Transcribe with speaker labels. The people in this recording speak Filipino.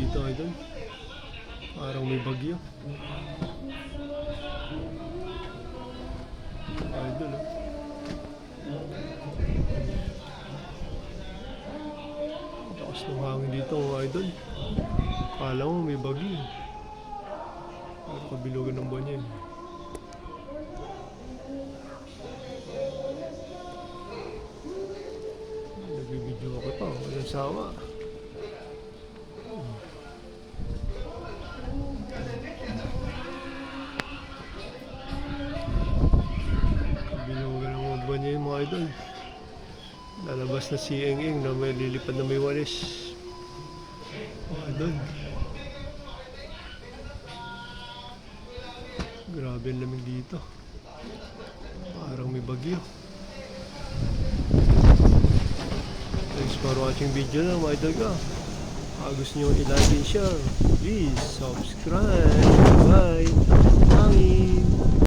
Speaker 1: dito idol. Parang may bagyo. Idol oh. Lakas ng hangin dito idol. Kala mo may bagyo. Pero kabilugan ng buwan yan. Nagbibideo ako pa. Walang sawa. Kabilugan ng buwan yan mga idol. Lalabas na si Eng na may lilipad na may walis. Mga idol. Grabe ang lamig dito. Parang may bagyo. Thanks for watching video na mga idol ko. Kung gusto nyo i-like and share, please subscribe. Bye! Hangin!